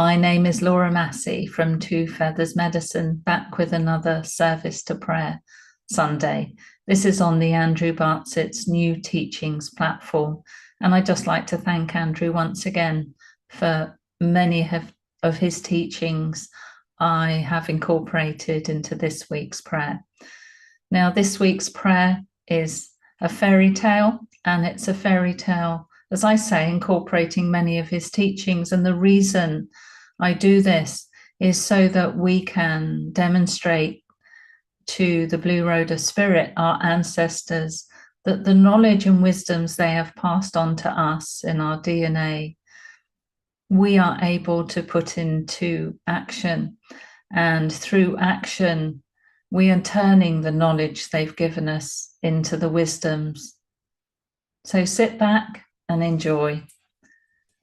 My name is Laura Massey from Two Feathers Medicine, back with another Service to Prayer Sunday. This is on the Andrew Bartsett's New Teachings platform, and I'd just like to thank Andrew once again for many of his teachings I have incorporated into this week's prayer. Now, this week's prayer is a fairy tale, and it's a fairy tale, as I say, incorporating many of his teachings. And the reason I do this is so that we can demonstrate to the Blue Rhoda Spirit, our ancestors, that the knowledge and wisdoms they have passed on to us in our DNA, we are able to put into action. And through action, we are turning the knowledge they've given us into the wisdoms. So sit back and enjoy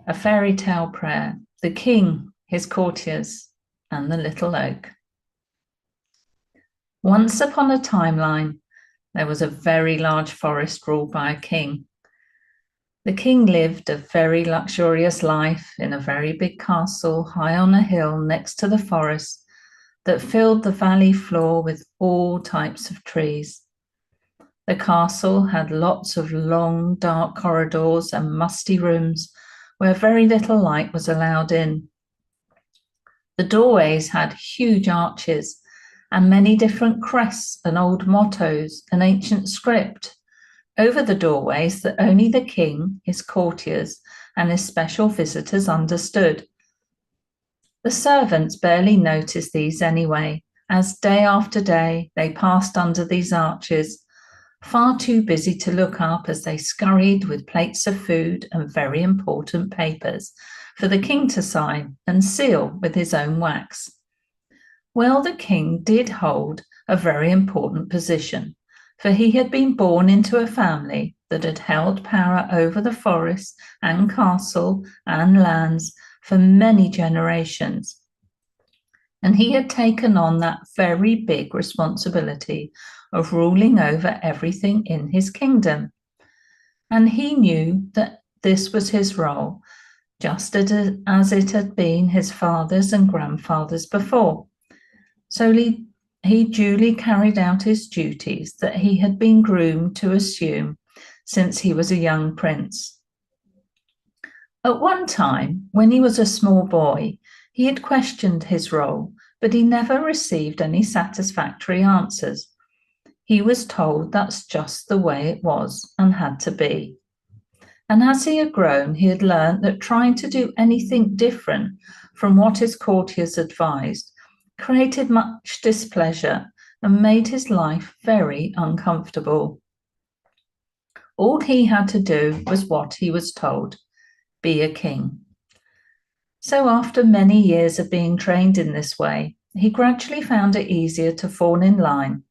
a fairy tale prayer. The king, his courtiers, and the little oak. Once upon a timeline, there was a very large forest ruled by a king. The king lived a very luxurious life in a very big castle high on a hill next to the forest that filled the valley floor with all types of trees. The castle had lots of long, dark corridors and musty rooms where very little light was allowed in. The doorways had huge arches and many different crests and old mottos and ancient script over the doorways that only the king, his courtiers, and his special visitors understood. The servants barely noticed these anyway, as day after day they passed under these arches, far too busy to look up as they scurried with plates of food and very important papers for the king to sign and seal with his own wax. Well, the king did hold a very important position, for he had been born into a family that had held power over the forest and castle and lands for many generations. And he had taken on that very big responsibility of ruling over everything in his kingdom. And he knew that this was his role, just as it had been his father's and grandfather's before. So he duly carried out his duties that he had been groomed to assume since he was a young prince. At one time, when he was a small boy, he had questioned his role, but he never received any satisfactory answers. He was told that's just the way it was and had to be. And as he had grown, he had learned that trying to do anything different from what his courtiers advised created much displeasure and made his life very uncomfortable. All he had to do was what he was told, be a king. So after many years of being trained in this way, he gradually found it easier to fall in line,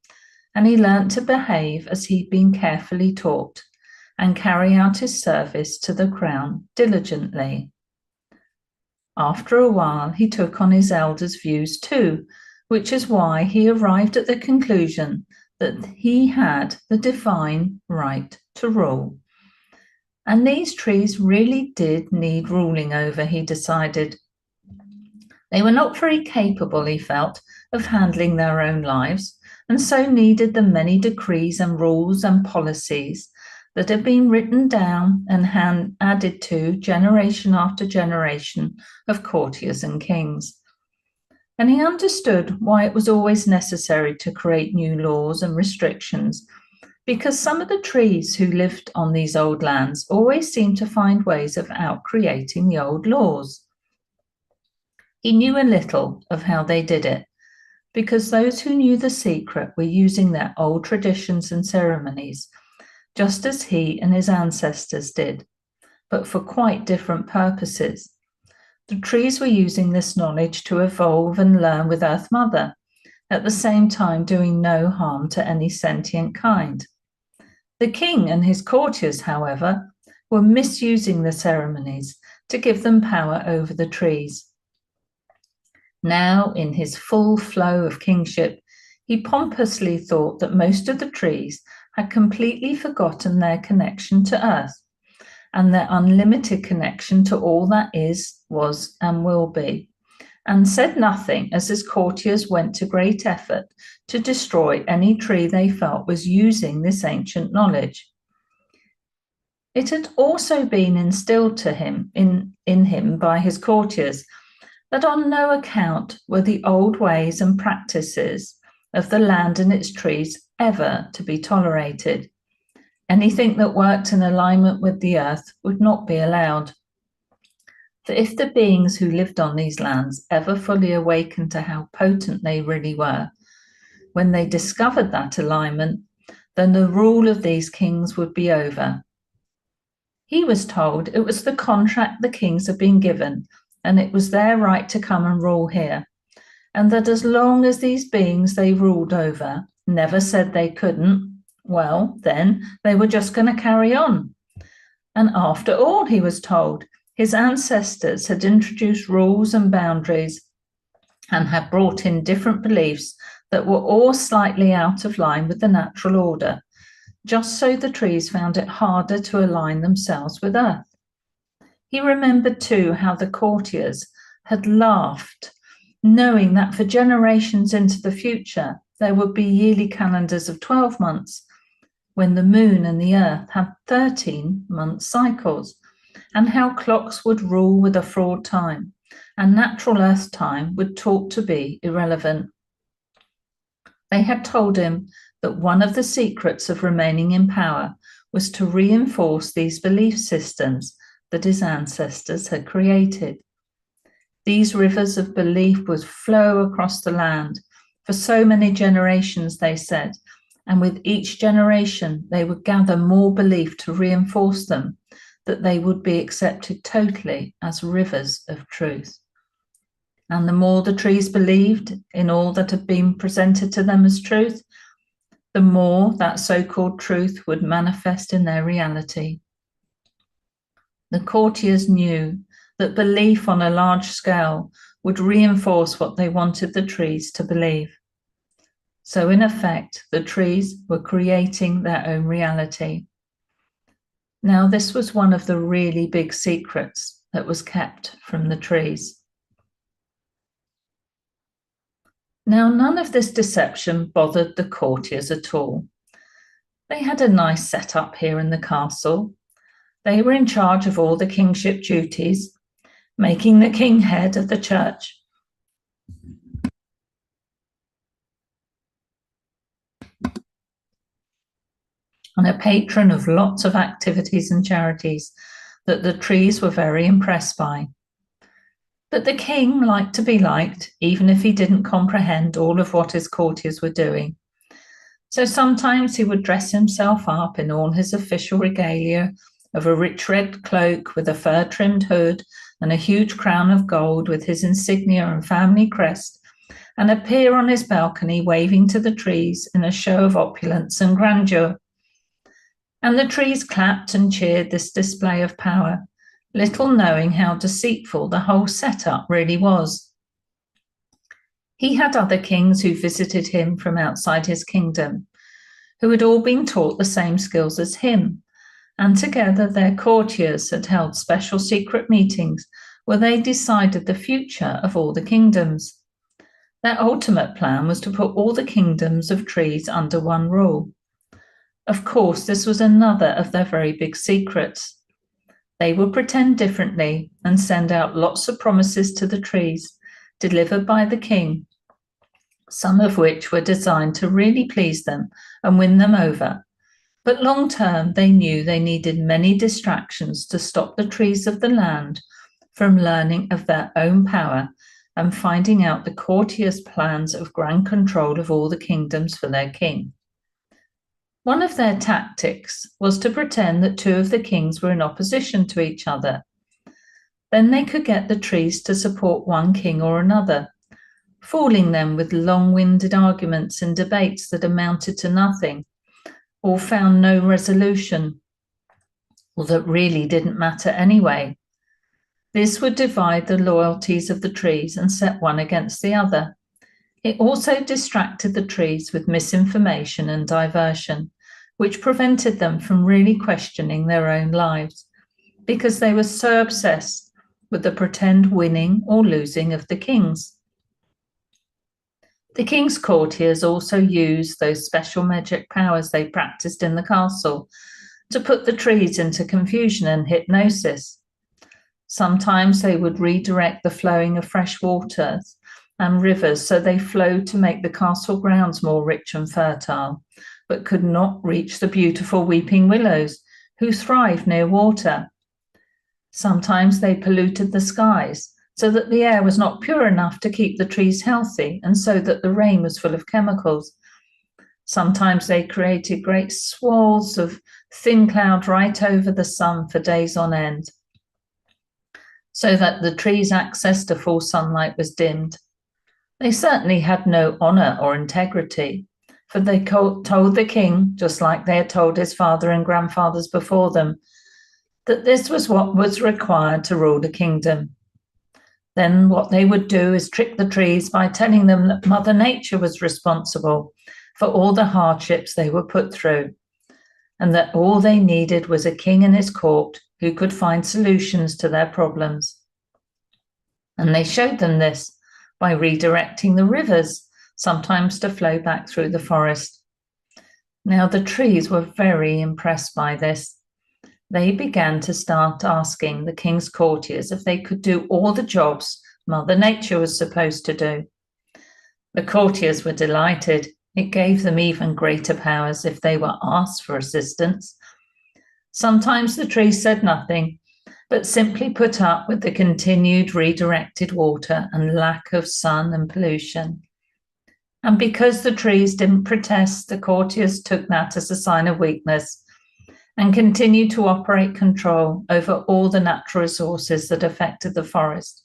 and he learnt to behave as he'd been carefully taught and carry out his service to the crown diligently. After a while, he took on his elders' views too, which is why he arrived at the conclusion that he had the divine right to rule. And these trees really did need ruling over, he decided. They were not very capable, he felt, of handling their own lives, and so needed the many decrees and rules and policies that had been written down and added to generation after generation of courtiers and kings. And he understood why it was always necessary to create new laws and restrictions, because some of the trees who lived on these old lands always seemed to find ways of out-creating the old laws. He knew a little of how they did it, because those who knew the secret were using their old traditions and ceremonies, just as he and his ancestors did, but for quite different purposes. The trees were using this knowledge to evolve and learn with Earth Mother, at the same time doing no harm to any sentient kind. The king and his courtiers, however, were misusing the ceremonies to give them power over the trees. Now, in his full flow of kingship, he pompously thought that most of the trees had completely forgotten their connection to Earth and their unlimited connection to all that is, was, and will be. and said nothing as his courtiers went to great effort to destroy any tree they felt was using this ancient knowledge. It had also been instilled to him in him by his courtiers that on no account were the old ways and practices of the land and its trees ever to be tolerated. Anything that worked in alignment with the earth would not be allowed. For if the beings who lived on these lands ever fully awakened to how potent they really were, when they discovered that alignment, then the rule of these kings would be over. He was told it was the contract the kings had been given, and it was their right to come and rule here, and that as long as these beings they ruled over never said they couldn't, well, then they were just going to carry on. And after all, he was told, his ancestors had introduced rules and boundaries and had brought in different beliefs that were all slightly out of line with the natural order, just so the trees found it harder to align themselves with earth. He remembered too how the courtiers had laughed, knowing that for generations into the future there would be yearly calendars of 12 months, when the moon and the earth had 13-month cycles, and how clocks would rule with a fraud time, and natural earth time would taught to be irrelevant. They had told him that one of the secrets of remaining in power was to reinforce these belief systems that his ancestors had created. These rivers of belief would flow across the land for so many generations, they said, and with each generation they would gather more belief to reinforce them, that they would be accepted totally as rivers of truth. And the more the trees believed in all that had been presented to them as truth, the more that so-called truth would manifest in their reality. The courtiers knew that belief on a large scale would reinforce what they wanted the trees to believe. So in effect, the trees were creating their own reality. Now, this was one of the really big secrets that was kept from the trees. Now, none of this deception bothered the courtiers at all. They had a nice setup here in the castle. They were in charge of all the kingship duties, making the king head of the church. And a patron of lots of activities and charities that the trees were very impressed by. But the king liked to be liked, even if he didn't comprehend all of what his courtiers were doing. So sometimes he would dress himself up in all his official regalia of a rich red cloak with a fur-trimmed hood and a huge crown of gold with his insignia and family crest, and appear on his balcony waving to the trees in a show of opulence and grandeur. And the trees clapped and cheered this display of power, little knowing how deceitful the whole setup really was. He had other kings who visited him from outside his kingdom, who had all been taught the same skills as him, and together their courtiers had held special secret meetings where they decided the future of all the kingdoms. Their ultimate plan was to put all the kingdoms of trees under one rule. Of course, this was another of their very big secrets. They would pretend differently and send out lots of promises to the trees, delivered by the king, some of which were designed to really please them and win them over. But long term, they knew they needed many distractions to stop the trees of the land from learning of their own power and finding out the courtiers' plans of grand control of all the kingdoms for their king. One of their tactics was to pretend that two of the kings were in opposition to each other. Then they could get the trees to support one king or another, fooling them with long-winded arguments and debates that amounted to nothing, or found no resolution, or that really didn't matter anyway. This would divide the loyalties of the trees and set one against the other. It also distracted the trees with misinformation and diversion, which prevented them from really questioning their own lives, because they were so obsessed with the pretend winning or losing of the kings. The king's courtiers also used those special magic powers they practiced in the castle to put the trees into confusion and hypnosis. Sometimes they would redirect the flowing of fresh waters and rivers so they flowed to make the castle grounds more rich and fertile, but could not reach the beautiful weeping willows, who thrive near water. Sometimes they polluted the skies, so that the air was not pure enough to keep the trees healthy, and so that the rain was full of chemicals. Sometimes they created great swirls of thin cloud right over the sun for days on end, so that the trees' access to full sunlight was dimmed. They certainly had no honor or integrity, for they told the king, just like they had told his father and grandfathers before them, that this was what was required to rule the kingdom. Then what they would do is trick the trees by telling them that Mother Nature was responsible for all the hardships they were put through, and that all they needed was a king and his court who could find solutions to their problems. And they showed them this by redirecting the rivers, sometimes to flow back through the forest. Now the trees were very impressed by this. They began to start asking the king's courtiers if they could do all the jobs Mother Nature was supposed to do. The courtiers were delighted. It gave them even greater powers if they were asked for assistance. Sometimes the trees said nothing, but simply put up with the continued redirected water and lack of sun and pollution. And because the trees didn't protest, the courtiers took that as a sign of weakness and continued to operate control over all the natural resources that affected the forest,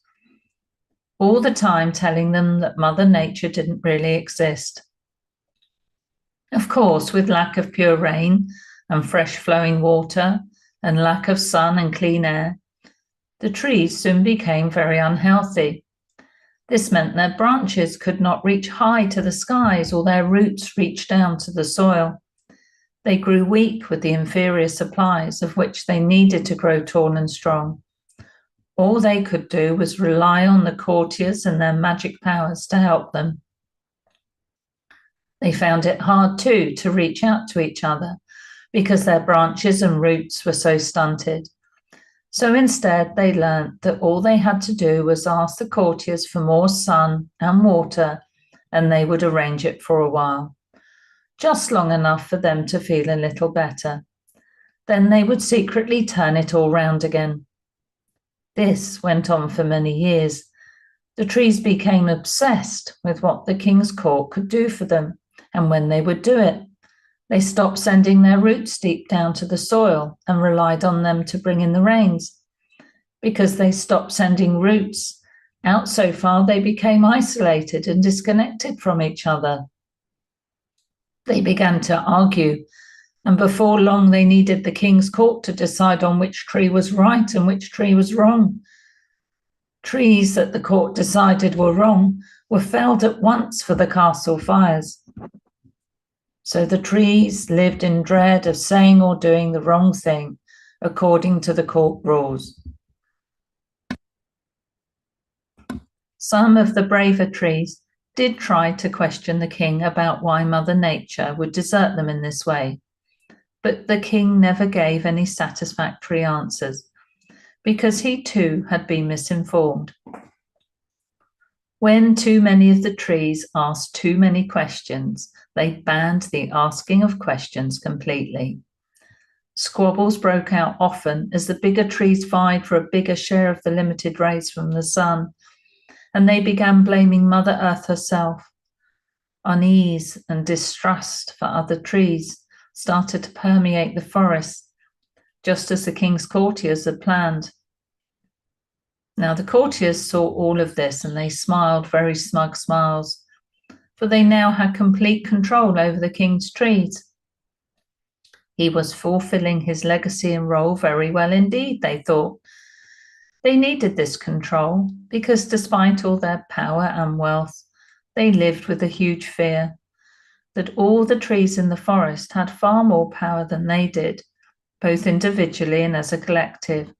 all the time telling them that Mother Nature didn't really exist. Of course, with lack of pure rain and fresh flowing water and lack of sun and clean air, the trees soon became very unhealthy. This meant their branches could not reach high to the skies or their roots reach down to the soil. They grew weak with the inferior supplies of which they needed to grow tall and strong. All they could do was rely on the courtiers and their magic powers to help them. They found it hard, too, to reach out to each other because their branches and roots were so stunted. So instead, they learnt that all they had to do was ask the courtiers for more sun and water, and they would arrange it for a while, just long enough for them to feel a little better. Then they would secretly turn it all round again. This went on for many years. The trees became obsessed with what the king's court could do for them, and when they would do it, they stopped sending their roots deep down to the soil and relied on them to bring in the rains. Because they stopped sending roots out so far, they became isolated and disconnected from each other. They began to argue, and before long they needed the king's court to decide on which tree was right and which tree was wrong. Trees that the court decided were wrong were felled at once for the castle fires. So the trees lived in dread of saying or doing the wrong thing according to the court rules. Some of the braver trees did try to question the king about why Mother Nature would desert them in this way, but the king never gave any satisfactory answers because he too had been misinformed. When too many of the trees asked too many questions, they banned the asking of questions completely. Squabbles broke out often as the bigger trees vied for a bigger share of the limited rays from the sun, and they began blaming Mother Earth herself. Unease and distrust for other trees started to permeate the forest, just as the king's courtiers had planned. Now the courtiers saw all of this and they smiled very smug smiles, for they now had complete control over the king's trees. He was fulfilling his legacy and role very well indeed, they thought. They needed this control because despite all their power and wealth, they lived with a huge fear that all the trees in the forest had far more power than they did, both individually and as a collective,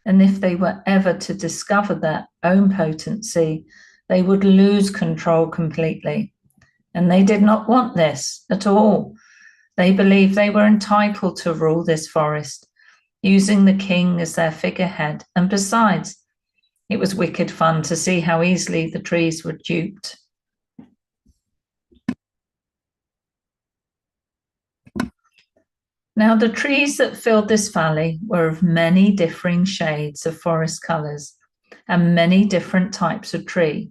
And if they were ever to discover their own potency, they would lose control completely. And they did not want this at all. They believed they were entitled to rule this forest, using the king as their figurehead. And besides, it was wicked fun to see how easily the trees were duped. Now, the trees that filled this valley were of many differing shades of forest colours and many different types of tree.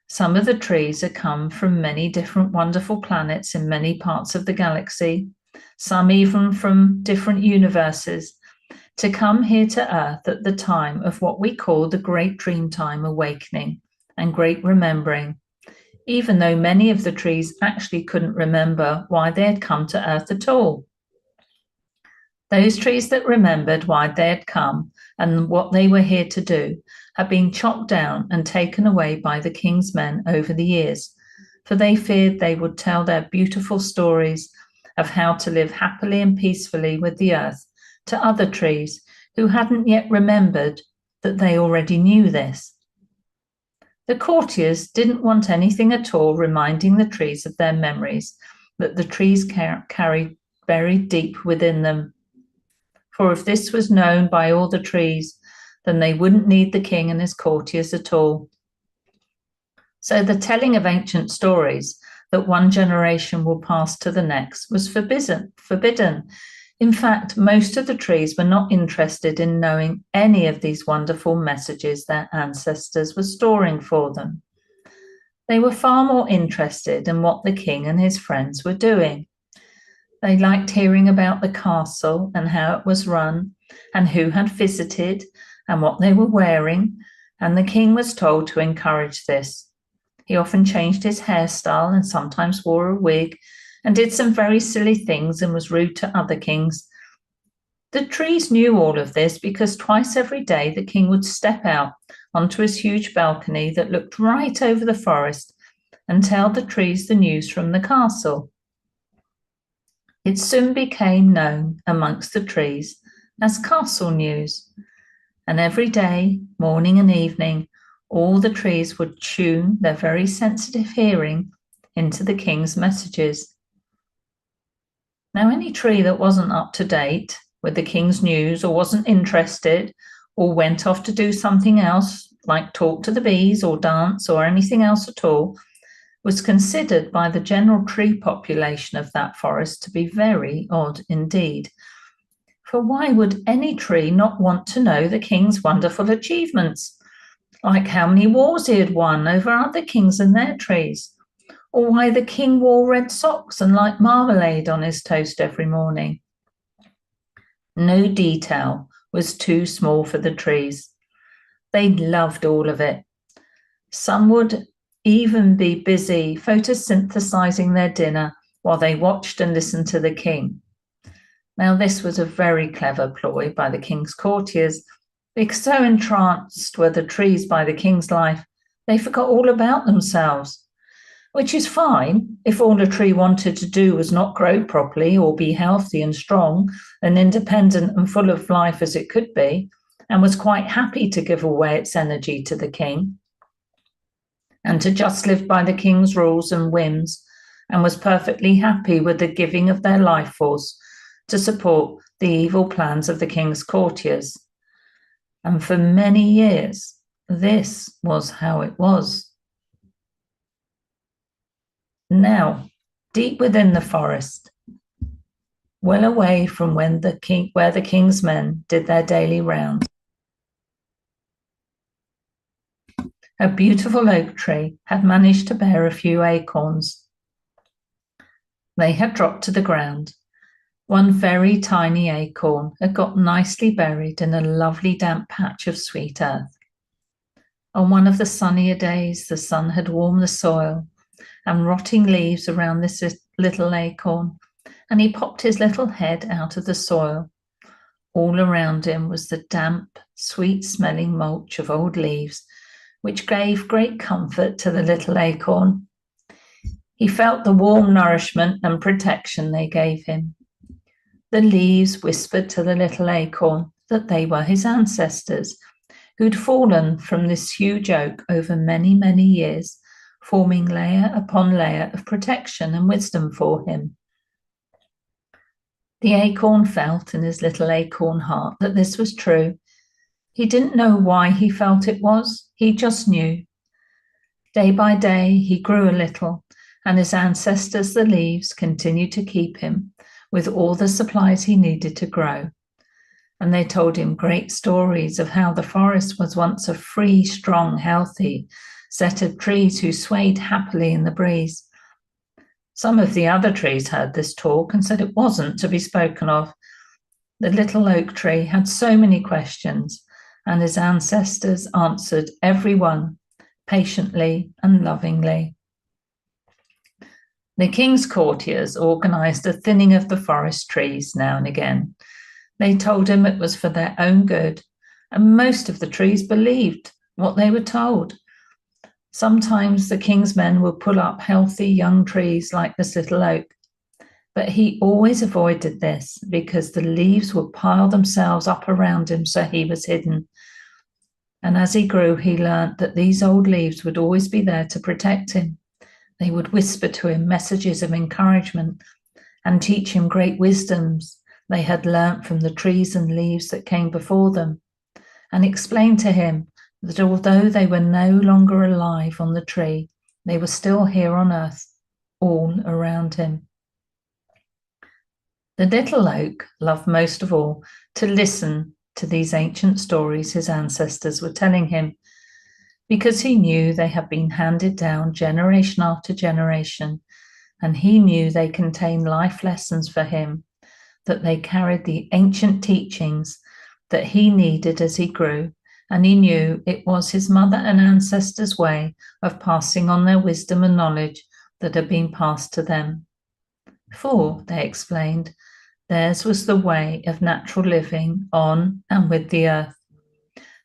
Some of the trees had come from many different wonderful planets in many parts of the galaxy, some even from different universes, to come here to Earth at the time of what we call the Great Dreamtime Awakening and Great Remembering, even though many of the trees actually couldn't remember why they had come to Earth at all. Those trees that remembered why they had come and what they were here to do had been chopped down and taken away by the king's men over the years, for they feared they would tell their beautiful stories of how to live happily and peacefully with the earth to other trees who hadn't yet remembered that they already knew this. The courtiers didn't want anything at all reminding the trees of their memories that the trees carried buried deep within them. For if this was known by all the trees, then they wouldn't need the king and his courtiers at all. So the telling of ancient stories that one generation will pass to the next was forbidden. In fact, most of the trees were not interested in knowing any of these wonderful messages their ancestors were storing for them. They were far more interested in what the king and his friends were doing. They liked hearing about the castle and how it was run, and who had visited, and what they were wearing, and the king was told to encourage this. He often changed his hairstyle and sometimes wore a wig, and did some very silly things and was rude to other kings. The trees knew all of this because twice every day the king would step out onto his huge balcony that looked right over the forest and tell the trees the news from the castle. It soon became known amongst the trees as castle news, and every day, morning and evening, all the trees would tune their very sensitive hearing into the king's messages. Now, any tree that wasn't up to date with the king's news or wasn't interested or went off to do something else, like talk to the bees or dance or anything else at all, was considered by the general tree population of that forest to be very odd indeed. For why would any tree not want to know the king's wonderful achievements, like how many wars he had won over other kings and their trees, or why the king wore red socks and liked marmalade on his toast every morning? No detail was too small for the trees. They loved all of it. Some would even be busy photosynthesizing their dinner while they watched and listened to the king. Now, this was a very clever ploy by the king's courtiers, because so entranced were the trees by the king's life, they forgot all about themselves, which is fine if all a tree wanted to do was not grow properly or be healthy and strong and independent and full of life as it could be, and was quite happy to give away its energy to the king and to just live by the king's rules and whims, and was perfectly happy with the giving of their life force to support the evil plans of the king's courtiers. And for many years, this was how it was. Now, deep within the forest, well away from where the king's men did their daily rounds, a beautiful oak tree had managed to bear a few acorns. They had dropped to the ground. One very tiny acorn had got nicely buried in a lovely damp patch of sweet earth. On one of the sunnier days, the sun had warmed the soil and rotting leaves around this little acorn, and he popped his little head out of the soil. All around him was the damp, sweet-smelling mulch of old leaves, which gave great comfort to the little acorn. He felt the warm nourishment and protection they gave him. The leaves whispered to the little acorn that they were his ancestors, who'd fallen from this huge oak over many, many years, forming layer upon layer of protection and wisdom for him. The acorn felt in his little acorn heart that this was true. He didn't know why he felt it was, he just knew. Day by day, he grew a little, and his ancestors, the leaves, continued to keep him with all the supplies he needed to grow. And they told him great stories of how the forest was once a free, strong, healthy set of trees who swayed happily in the breeze. Some of the other trees heard this talk and said it wasn't to be spoken of. The little oak tree had so many questions, and his ancestors answered every one patiently and lovingly. The king's courtiers organized a thinning of the forest trees now and again. They told him it was for their own good, and most of the trees believed what they were told. Sometimes the king's men would pull up healthy young trees like this little oak, but he always avoided this because the leaves would pile themselves up around him so he was hidden. And as he grew, he learnt that these old leaves would always be there to protect him. They would whisper to him messages of encouragement and teach him great wisdoms they had learnt from the trees and leaves that came before them, and explain to him that although they were no longer alive on the tree, they were still here on earth, all around him. The little oak loved most of all to listen to these ancient stories his ancestors were telling him, because he knew they had been handed down generation after generation, and he knew they contained life lessons for him, that they carried the ancient teachings that he needed as he grew, and he knew it was his mother and ancestors' way of passing on their wisdom and knowledge that had been passed to them. For, they explained, theirs was the way of natural living on and with the earth.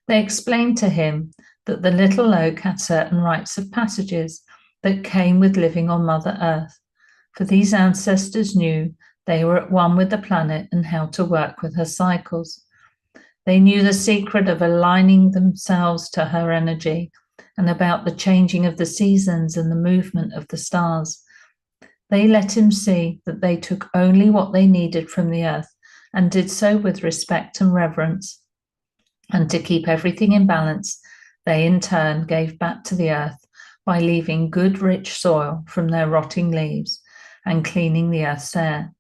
They explained to him that the little oak had certain rites of passages that came with living on Mother Earth, for these ancestors knew they were at one with the planet and how to work with her cycles. They knew the secret of aligning themselves to her energy and about the changing of the seasons and the movement of the stars. They let him see that they took only what they needed from the earth and did so with respect and reverence. And to keep everything in balance, they in turn gave back to the earth by leaving good rich soil from their rotting leaves and cleaning the earth's air.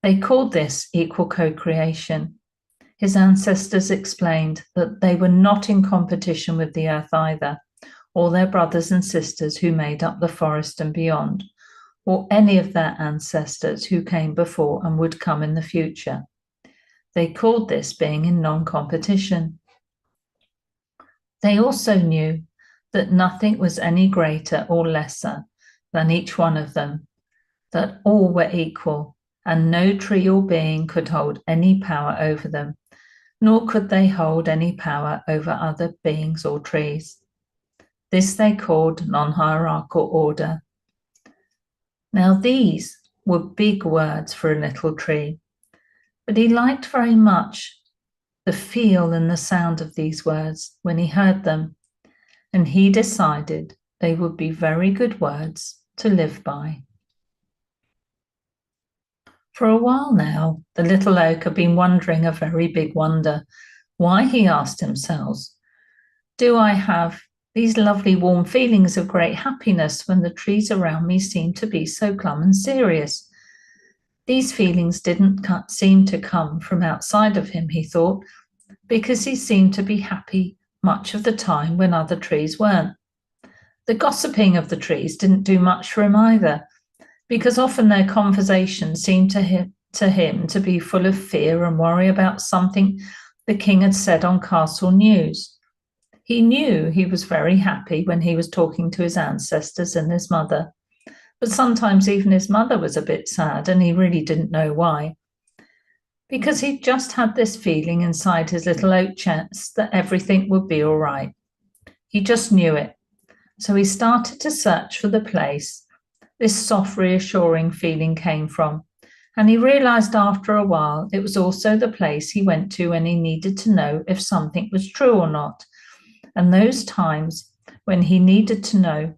They called this equal co-creation. His ancestors explained that they were not in competition with the earth either, or their brothers and sisters who made up the forest and beyond, or any of their ancestors who came before and would come in the future. They called this being in non-competition. They also knew that nothing was any greater or lesser than each one of them, that all were equal, and no tree or being could hold any power over them, nor could they hold any power over other beings or trees. This they called non-hierarchical order. Now these were big words for a little tree, but he liked very much the feel and the sound of these words when he heard them, and he decided they would be very good words to live by. For a while now, the little oak had been wondering a very big wonder. Why, he asked himself, do I have these lovely warm feelings of great happiness when the trees around me seem to be so glum and serious? These feelings didn't seem to come from outside of him, he thought, because he seemed to be happy much of the time when other trees weren't. The gossiping of the trees didn't do much for him either, because often their conversation seemed to him to be full of fear and worry about something the king had said on castle news. He knew he was very happy when he was talking to his ancestors and his mother, but sometimes even his mother was a bit sad, and he really didn't know why, because he just had this feeling inside his little oak chest that everything would be all right. He just knew it. So he started to search for the place this soft, reassuring feeling came from, And he realized after a while it was also the place he went to when he needed to know if something was true or not. And those times when he needed to know,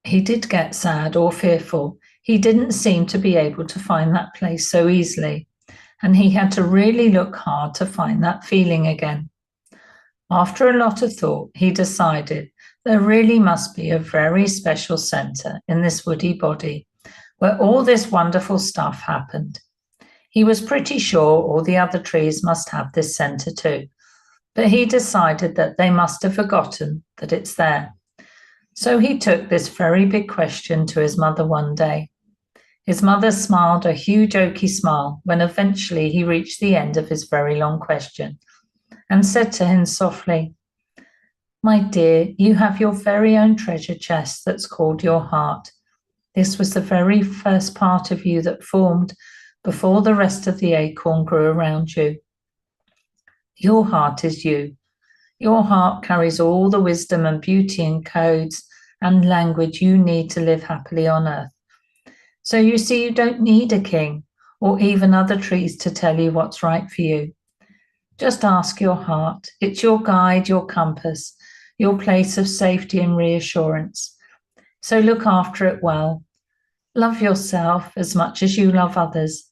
he did get sad or fearful. He didn't seem to be able to find that place so easily, and he had to really look hard to find that feeling again. After a lot of thought, he decided there really must be a very special center in this woody body where all this wonderful stuff happened. He was pretty sure all the other trees must have this center too, but he decided that they must have forgotten that it's there. So he took this very big question to his mother one day. His mother smiled a huge oaky smile when eventually he reached the end of his very long question and said to him softly, "My dear, you have your very own treasure chest that's called your heart. This was the very first part of you that formed before the rest of the acorn grew around you. Your heart is you. Your heart carries all the wisdom and beauty and codes and language you need to live happily on earth. So you see, you don't need a king or even other trees to tell you what's right for you. Just ask your heart. It's your guide, your compass, your place of safety and reassurance. So look after it well. Love yourself as much as you love others,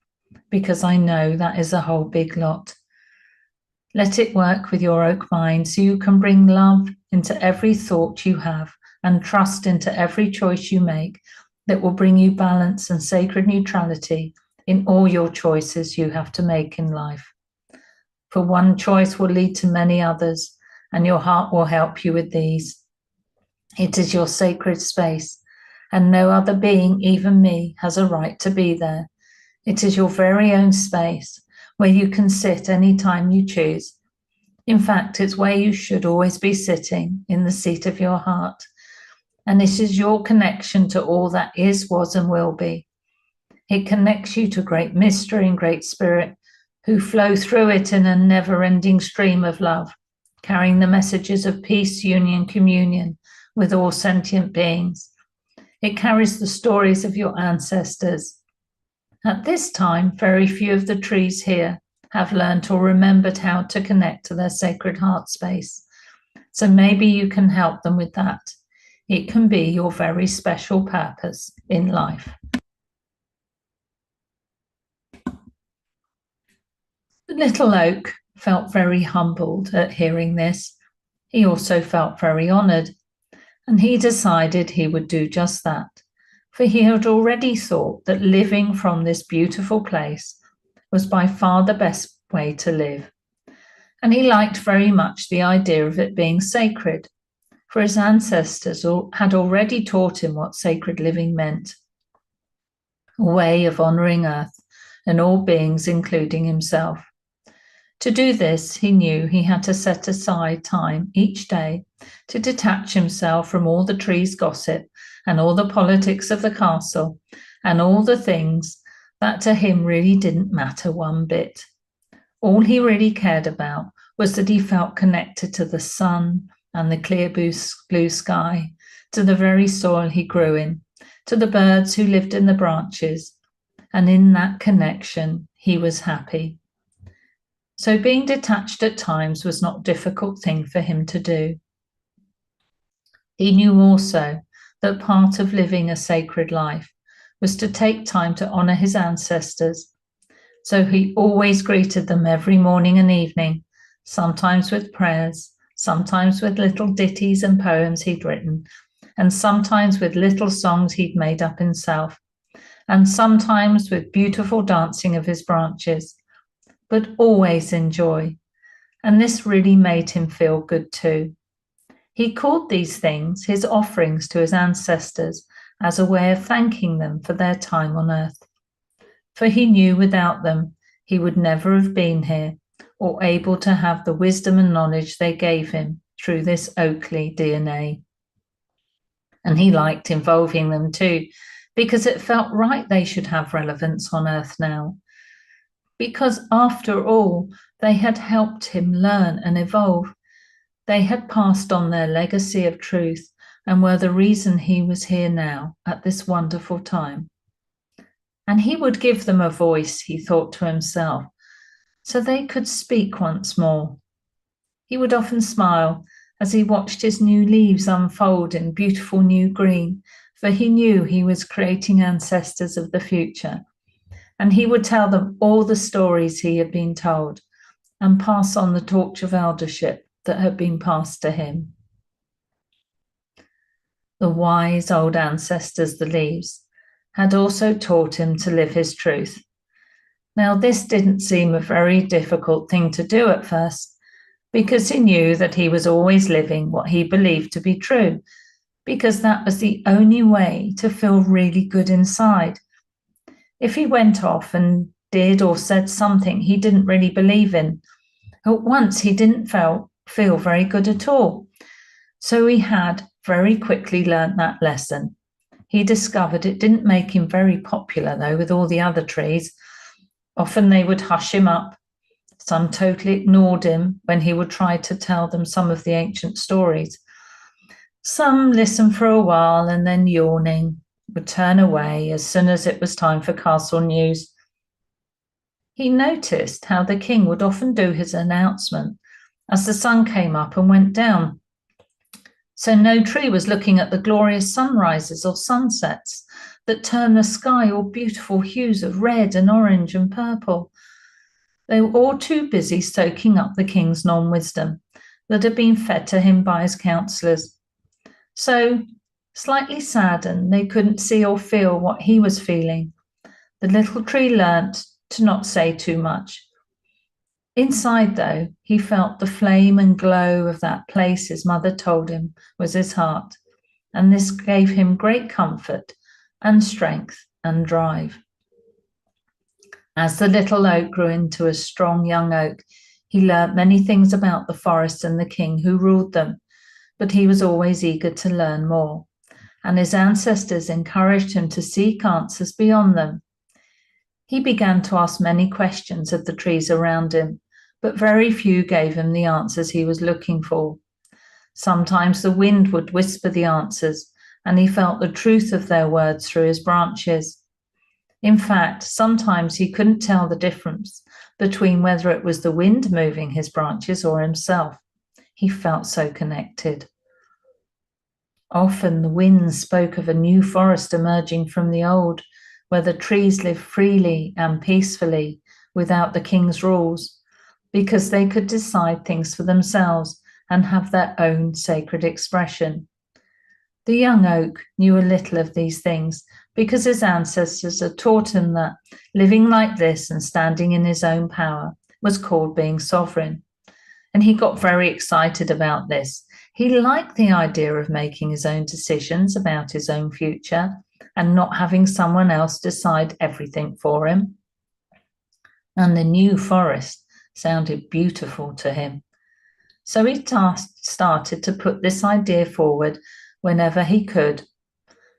because I know that is a whole big lot. Let it work with your oak mind so you can bring love into every thought you have and trust into every choice you make that will bring you balance and sacred neutrality in all your choices you have to make in life. For one choice will lead to many others, and your heart will help you with these. It is your sacred space, and no other being, even me, has a right to be there. It is your very own space where you can sit any time you choose. In fact, it's where you should always be sitting, in the seat of your heart. And it is your connection to all that is, was, and will be. It connects you to great mystery and great spirit who flow through it in a never-ending stream of love, carrying the messages of peace, union, communion with all sentient beings. It carries the stories of your ancestors. At this time, very few of the trees here have learned or remembered how to connect to their sacred heart space. So maybe you can help them with that. It can be your very special purpose in life. The little oak felt very humbled at hearing this. He also felt very honored, and he decided he would do just that, for he had already thought that living from this beautiful place was by far the best way to live. And he liked very much the idea of it being sacred, for his ancestors had already taught him what sacred living meant, a way of honoring earth and all beings, including himself. To do this, he knew he had to set aside time each day to detach himself from all the trees' gossip and all the politics of the castle and all the things that to him really didn't matter one bit. All he really cared about was that he felt connected to the sun and the clear blue sky, to the very soil he grew in, to the birds who lived in the branches, and in that connection he was happy. So being detached at times was not a difficult thing for him to do. He knew also that part of living a sacred life was to take time to honor his ancestors. So he always greeted them every morning and evening, sometimes with prayers, sometimes with little ditties and poems he'd written, and sometimes with little songs he'd made up himself, and sometimes with beautiful dancing of his branches, but always in joy. And this really made him feel good too. He called these things his offerings to his ancestors as a way of thanking them for their time on earth. For he knew without them he would never have been here or able to have the wisdom and knowledge they gave him through this Oakley DNA. And he liked involving them too, because it felt right they should have relevance on earth now. Because after all, they had helped him learn and evolve. They had passed on their legacy of truth and were the reason he was here now at this wonderful time. and he would give them a voice, he thought to himself, so they could speak once more. He would often smile as he watched his new leaves unfold in beautiful new green, for he knew he was creating ancestors of the future. And he would tell them all the stories he had been told and pass on the torch of eldership that had been passed to him. The wise old ancestors, the leaves, had also taught him to live his truth. Now, this didn't seem a very difficult thing to do at first, because he knew that he was always living what he believed to be true, because that was the only way to feel really good inside. If he went off and did or said something he didn't really believe in, at once he didn't feel very good at all. So he had very quickly learnt that lesson. He discovered it didn't make him very popular, though, with all the other trees. Often they would hush him up. Some totally ignored him when he would try to tell them some of the ancient stories. Some listened for a while and then, yawning, would turn away as soon as it was time for castle news. He noticed how the king would often do his announcement as the sun came up and went down. So no tree was looking at the glorious sunrises or sunsets that turned the sky all beautiful hues of red and orange and purple. They were all too busy soaking up the king's non-wisdom that had been fed to him by his counsellors. So, slightly saddened, they couldn't see or feel what he was feeling. The little tree learnt to not say too much. Inside, though, he felt the flame and glow of that place his mother told him was his heart, and this gave him great comfort and strength and drive. As the little oak grew into a strong young oak, he learnt many things about the forest and the king who ruled them, but he was always eager to learn more, and his ancestors encouraged him to seek answers beyond them. He began to ask many questions of the trees around him, but very few gave him the answers he was looking for. Sometimes the wind would whisper the answers, and he felt the truth of their words through his branches. In fact, sometimes he couldn't tell the difference between whether it was the wind moving his branches or himself. He felt so connected. Often the wind spoke of a new forest emerging from the old, where the trees lived freely and peacefully without the king's rules, because they could decide things for themselves and have their own sacred expression. The young oak knew a little of these things because his ancestors had taught him that living like this and standing in his own power was called being sovereign. And he got very excited about this. He liked the idea of making his own decisions about his own future and not having someone else decide everything for him. And the new forest sounded beautiful to him. So he started to put this idea forward whenever he could.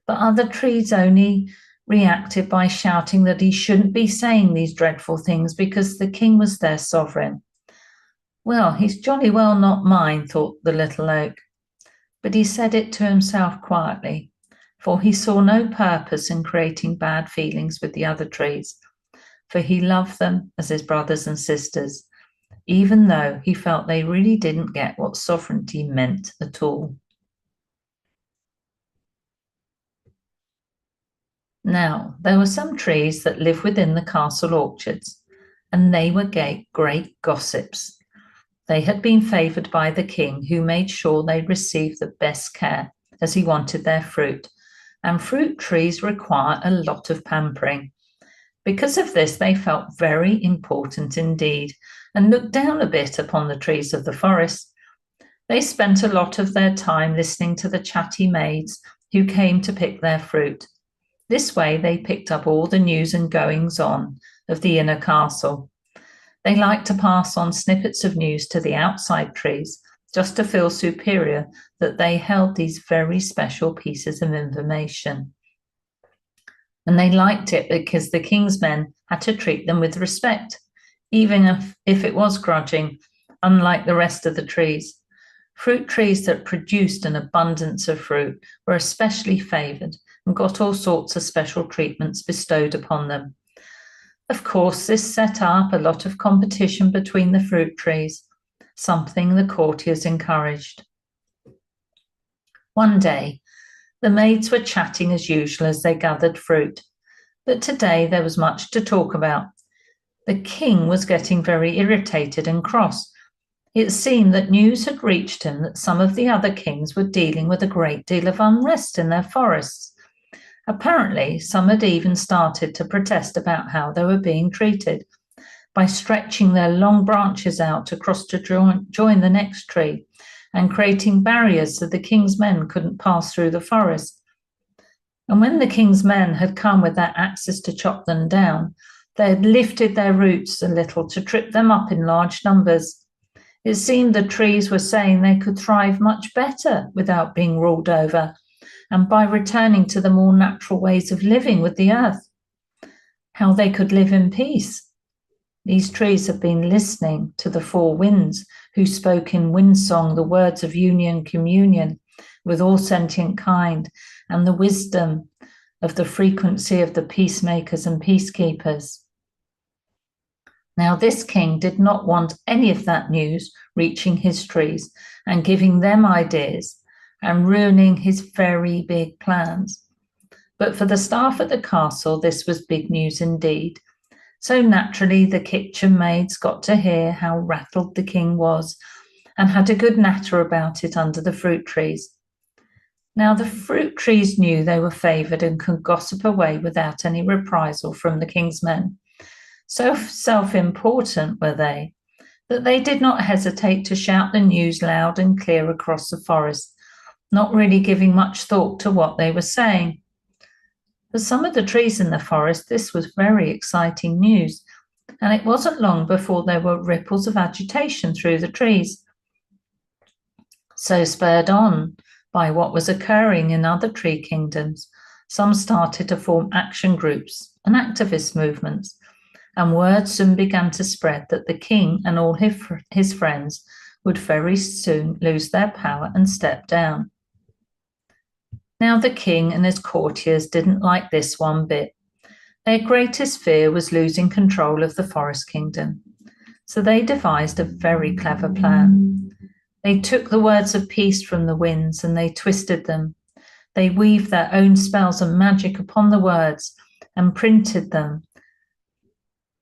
But other trees only reacted by shouting that he shouldn't be saying these dreadful things because the king was their sovereign. Well, he's jolly well not mine, thought the little oak. But he said it to himself quietly, for he saw no purpose in creating bad feelings with the other trees, for he loved them as his brothers and sisters, even though he felt they really didn't get what sovereignty meant at all. Now, there were some trees that lived within the castle orchards, and they were great gossips. They had been favoured by the king, who made sure they received the best care, as he wanted their fruit, and fruit trees require a lot of pampering. Because of this, they felt very important indeed, and looked down a bit upon the trees of the forest. They spent a lot of their time listening to the chatty maids who came to pick their fruit. This way they picked up all the news and goings-on of the inner castle. They liked to pass on snippets of news to the outside trees, just to feel superior that they held these very special pieces of information. And they liked it because the king's men had to treat them with respect, even if it was grudging, unlike the rest of the trees. Fruit trees that produced an abundance of fruit were especially favoured and got all sorts of special treatments bestowed upon them. Of course, this set up a lot of competition between the fruit trees, something the courtiers encouraged. One day, the maids were chatting as usual as they gathered fruit, but today there was much to talk about. The king was getting very irritated and cross. It seemed that news had reached him that some of the other kings were dealing with a great deal of unrest in their forests. Apparently, some had even started to protest about how they were being treated by stretching their long branches out across to join the next tree and creating barriers so the king's men couldn't pass through the forest. And when the king's men had come with their axes to chop them down, they had lifted their roots a little to trip them up in large numbers. It seemed the trees were saying they could thrive much better without being ruled over, and by returning to the more natural ways of living with the earth, how they could live in peace. These trees have been listening to the four winds, who spoke in wind song the words of union and communion with all sentient kind, and the wisdom of the frequency of the peacemakers and peacekeepers. Now this king did not want any of that news reaching his trees and giving them ideas and ruining his very big plans. But for the staff at the castle, this was big news indeed. So naturally, the kitchen maids got to hear how rattled the king was and had a good natter about it under the fruit trees. Now, the fruit trees knew they were favoured and could gossip away without any reprisal from the king's men. So self-important were they that they did not hesitate to shout the news loud and clear across the forest, not really giving much thought to what they were saying. For some of the trees in the forest, this was very exciting news, and it wasn't long before there were ripples of agitation through the trees. So spurred on by what was occurring in other tree kingdoms, some started to form action groups and activist movements, and word soon began to spread that the king and all his friends would very soon lose their power and step down. Now the king and his courtiers didn't like this one bit. Their greatest fear was losing control of the forest kingdom. So they devised a very clever plan. They took the words of peace from the winds and they twisted them. They weaved their own spells and magic upon the words and printed them,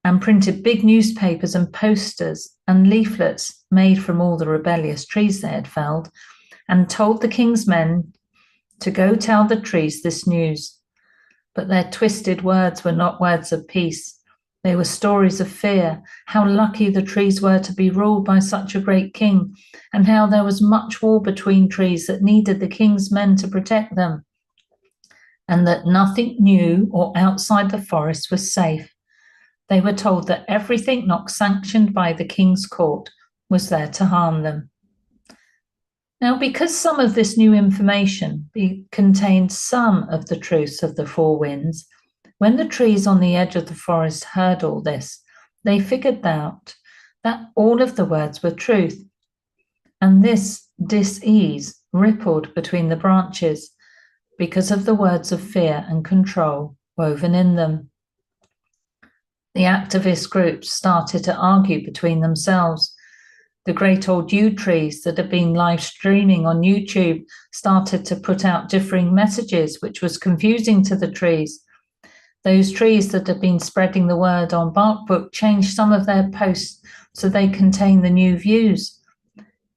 and printed big newspapers and posters and leaflets made from all the rebellious trees they had felled, and told the king's men to go tell the trees this news. But their twisted words were not words of peace. They were stories of fear, how lucky the trees were to be ruled by such a great king, and how there was much war between trees that needed the king's men to protect them, and that nothing new or outside the forest was safe. They were told that everything not sanctioned by the king's court was there to harm them. Now, because some of this new information contained some of the truths of the four winds, when the trees on the edge of the forest heard all this, they figured out that all of the words were truth, and this dis-ease rippled between the branches because of the words of fear and control woven in them. The activist groups started to argue between themselves. The great old yew trees that had been live streaming on YouTube started to put out differing messages, which was confusing to the trees. Those trees that had been spreading the word on Barkbook changed some of their posts so they contained the new views.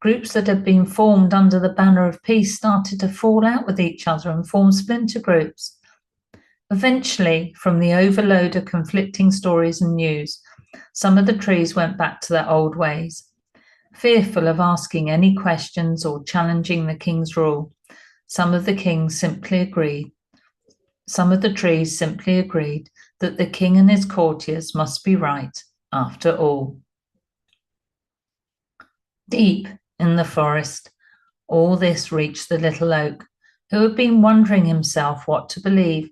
Groups that had been formed under the banner of peace started to fall out with each other and form splinter groups. Eventually, from the overload of conflicting stories and news, some of the trees went back to their old ways. Fearful of asking any questions or challenging the king's rule, some of the trees simply agreed that the king and his courtiers must be right after all. Deep in the forest, all this reached the little oak, who had been wondering himself what to believe.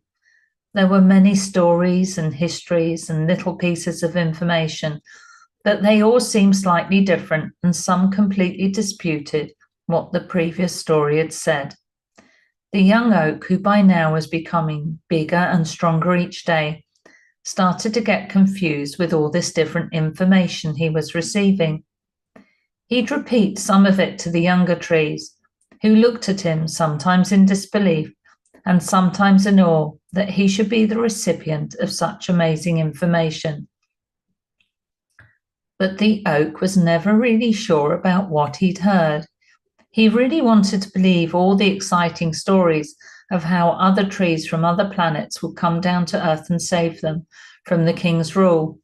There were many stories and histories and little pieces of information, but they all seemed slightly different and some completely disputed what the previous story had said. The young oak, who by now was becoming bigger and stronger each day, started to get confused with all this different information he was receiving. He'd repeat some of it to the younger trees, who looked at him sometimes in disbelief and sometimes in awe that he should be the recipient of such amazing information. But the oak was never really sure about what he'd heard. He really wanted to believe all the exciting stories of how other trees from other planets would come down to Earth and save them from the king's rule.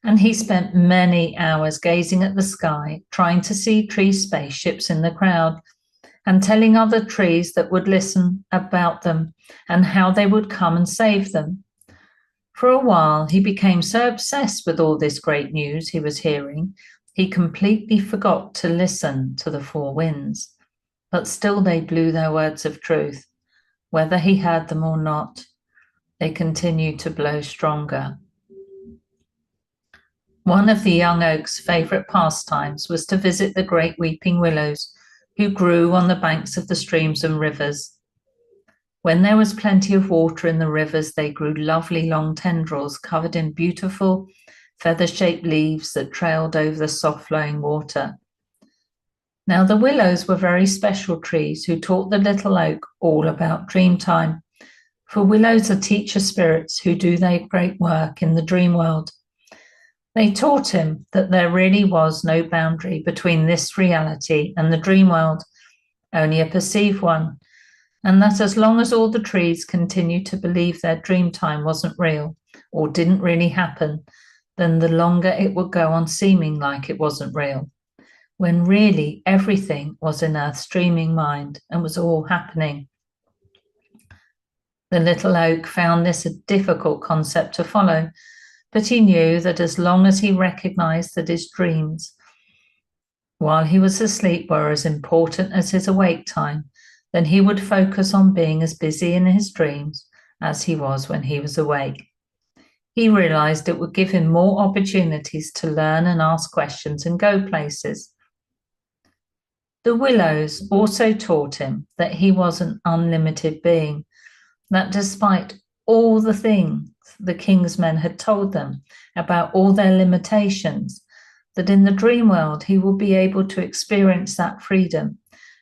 And he spent many hours gazing at the sky, trying to see tree spaceships in the crowd, and telling other trees that would listen about them and how they would come and save them. For a while, he became so obsessed with all this great news he was hearing, he completely forgot to listen to the four winds. But still they blew their words of truth. Whether he heard them or not, they continued to blow stronger. One of the young oak's favourite pastimes was to visit the great weeping willows, who grew on the banks of the streams and rivers. When there was plenty of water in the rivers, they grew lovely long tendrils covered in beautiful feather-shaped leaves that trailed over the soft-flowing water. Now the willows were very special trees who taught the little oak all about dream time, for willows are teacher spirits who do their great work in the dream world. They taught him that there really was no boundary between this reality and the dream world, only a perceived one, and that as long as all the trees continued to believe their dream time wasn't real or didn't really happen, then the longer it would go on seeming like it wasn't real, when really everything was in Earth's dreaming mind and was all happening. The little oak found this a difficult concept to follow, but he knew that as long as he recognized that his dreams while he was asleep were as important as his awake time, then he would focus on being as busy in his dreams as he was when he was awake. He realized it would give him more opportunities to learn and ask questions and go places. The willows also taught him that he was an unlimited being, that despite all the things the king's men had told them about all their limitations, that in the dream world he would be able to experience that freedom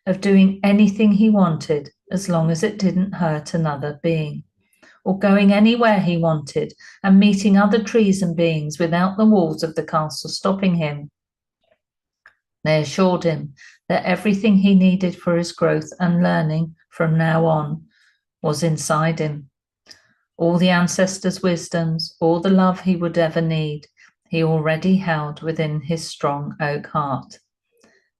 of doing anything he wanted as long as it didn't hurt another being, or going anywhere he wanted and meeting other trees and beings without the walls of the castle stopping him. They assured him that everything he needed for his growth and learning from now on was inside him. All the ancestors' wisdoms, all the love he would ever need, he already held within his strong oak heart.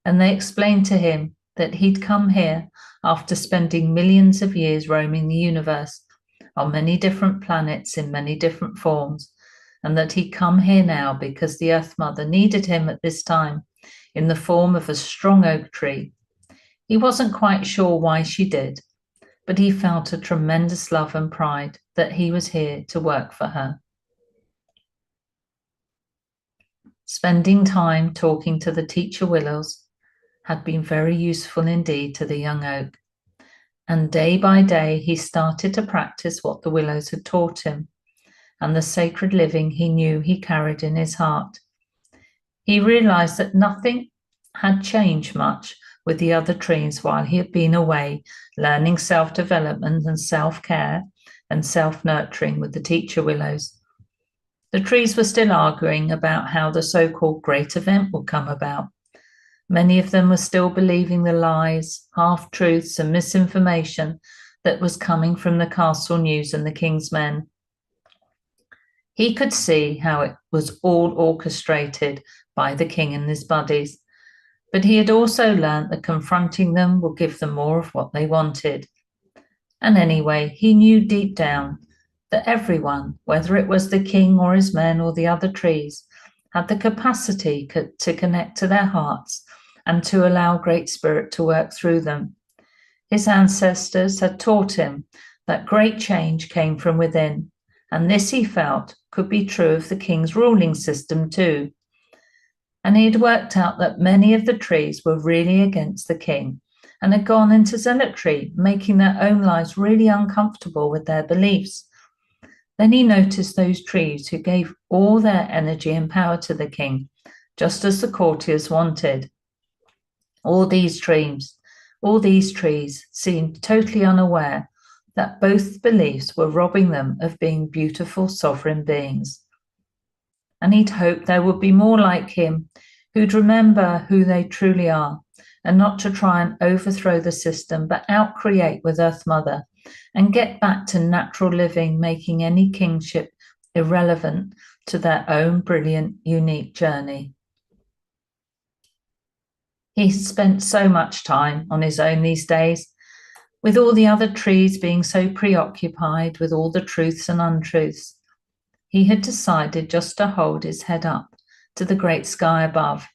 And they explained to him that he'd come here after spending millions of years roaming the universe on many different planets in many different forms, and that he'd come here now because the Earth Mother needed him at this time in the form of a strong oak tree. He wasn't quite sure why she did, but he felt a tremendous love and pride that he was here to work for her. Spending time talking to the teacher willows had been very useful indeed to the young oak, and day by day he started to practice what the willows had taught him and the sacred living he knew he carried in his heart. He realized that nothing had changed much with the other trees while he had been away learning self-development and self-care and self-nurturing with the teacher willows. The trees were still arguing about how the so-called great event would come about. Many of them were still believing the lies, half-truths and misinformation that was coming from the castle news and the king's men. He could see how it was all orchestrated by the king and his buddies, but he had also learnt that confronting them would give them more of what they wanted. And anyway, he knew deep down that everyone, whether it was the king or his men or the other trees, had the capacity to connect to their hearts and to allow Great Spirit to work through them. His ancestors had taught him that great change came from within, and this he felt could be true of the king's ruling system too. And he had worked out that many of the trees were really against the king and had gone into zealotry, making their own lives really uncomfortable with their beliefs. Then he noticed those trees who gave all their energy and power to the king, just as the courtiers wanted. All these trees seemed totally unaware that both beliefs were robbing them of being beautiful sovereign beings. And he'd hoped there would be more like him who'd remember who they truly are and not to try and overthrow the system, but outcreate with Earth Mother and get back to natural living, making any kingship irrelevant to their own brilliant, unique journey. He spent so much time on his own these days, with all the other trees being so preoccupied with all the truths and untruths. He had decided just to hold his head up to the great sky above.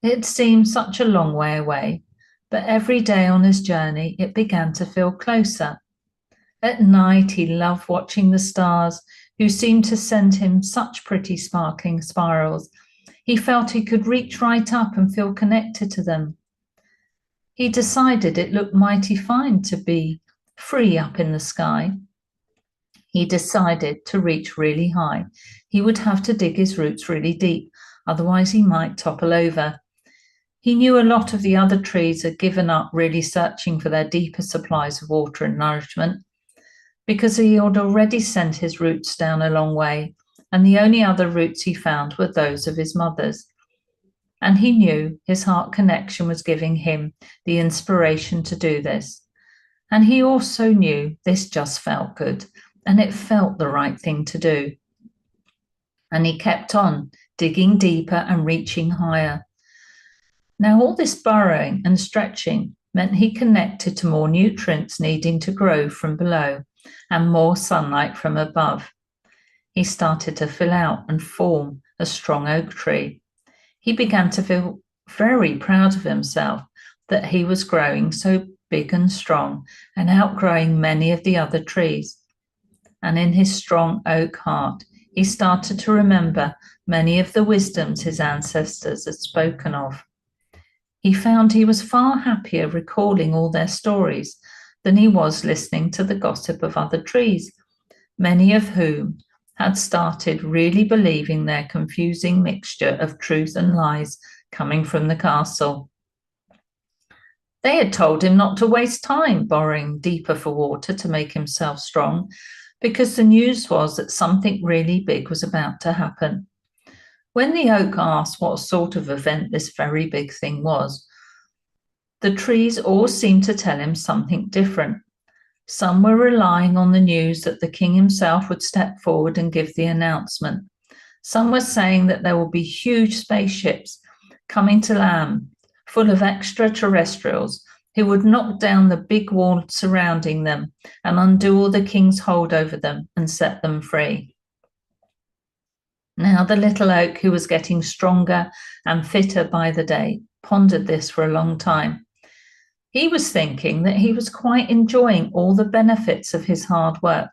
It seemed such a long way away, but every day on his journey it began to feel closer. At night he loved watching the stars, who seemed to send him such pretty sparkling spirals. He felt he could reach right up and feel connected to them. He decided it looked mighty fine to be free up in the sky. He decided to reach really high. He would have to dig his roots really deep, otherwise he might topple over. He knew a lot of the other trees had given up really searching for their deeper supplies of water and nourishment, because he had already sent his roots down a long way, and the only other roots he found were those of his mother's. And he knew his heart connection was giving him the inspiration to do this. And he also knew this just felt good, and it felt the right thing to do. And he kept on, digging deeper and reaching higher. Now all this burrowing and stretching meant he connected to more nutrients needing to grow from below and more sunlight from above. He started to fill out and form a strong oak tree. He began to feel very proud of himself that he was growing so big and strong and outgrowing many of the other trees. And in his strong oak heart, he started to remember many of the wisdoms his ancestors had spoken of. He found he was far happier recalling all their stories than he was listening to the gossip of other trees, many of whom had started really believing their confusing mixture of truth and lies coming from the castle. They had told him not to waste time borrowing deeper for water to make himself strong, because the news was that something really big was about to happen. When the oak asked what sort of event this very big thing was, the trees all seemed to tell him something different. Some were relying on the news that the king himself would step forward and give the announcement. Some were saying that there will be huge spaceships coming to land, full of extraterrestrials who would knock down the big wall surrounding them and undo all the king's hold over them and set them free. Now the little oak, who was getting stronger and fitter by the day, pondered this for a long time. He was thinking that he was quite enjoying all the benefits of his hard work,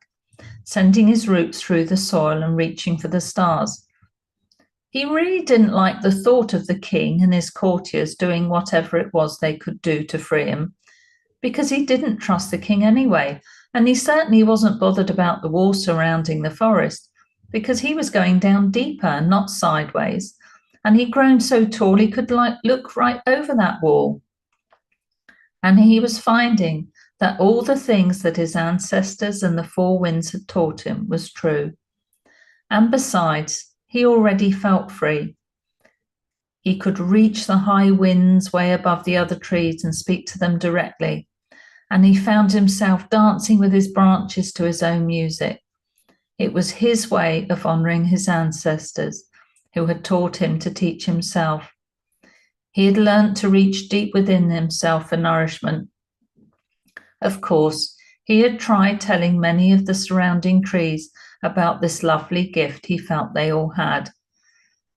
sending his roots through the soil and reaching for the stars. He really didn't like the thought of the king and his courtiers doing whatever it was they could do to free him, because he didn't trust the king anyway, and he certainly wasn't bothered about the wall surrounding the forest, because he was going down deeper and not sideways, and he'd grown so tall he could look right over that wall. And he was finding that all the things that his ancestors and the four winds had taught him was true. And besides, he already felt free. He could reach the high winds way above the other trees and speak to them directly. And he found himself dancing with his branches to his own music. It was his way of honoring his ancestors, who had taught him to teach himself. He had learnt to reach deep within himself for nourishment. Of course, he had tried telling many of the surrounding trees about this lovely gift he felt they all had,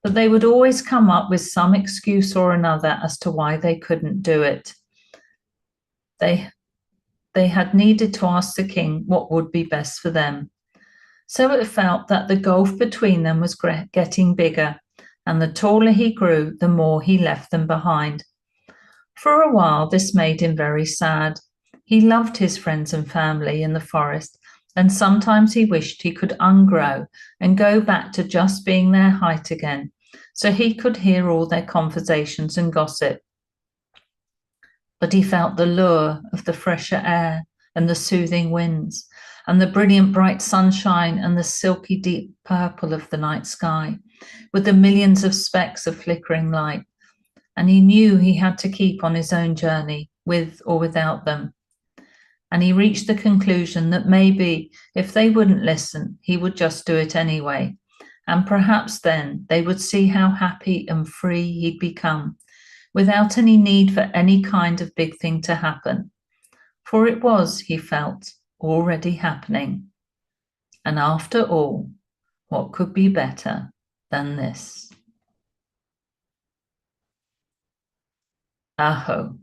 but they would always come up with some excuse or another as to why they couldn't do it. They had needed to ask the king what would be best for them. So it felt that the gulf between them was getting bigger, and the taller he grew, the more he left them behind. For a while, this made him very sad. He loved his friends and family in the forest, and sometimes he wished he could ungrow and go back to just being their height again, so he could hear all their conversations and gossip. But he felt the lure of the fresher air and the soothing winds, and the brilliant bright sunshine and the silky deep purple of the night sky, with the millions of specks of flickering light. And he knew he had to keep on his own journey, with or without them. And he reached the conclusion that maybe if they wouldn't listen, he would just do it anyway. And perhaps then they would see how happy and free he'd become, without any need for any kind of big thing to happen. For it was, he felt, already happening. And after all, what could be better than this? Aho.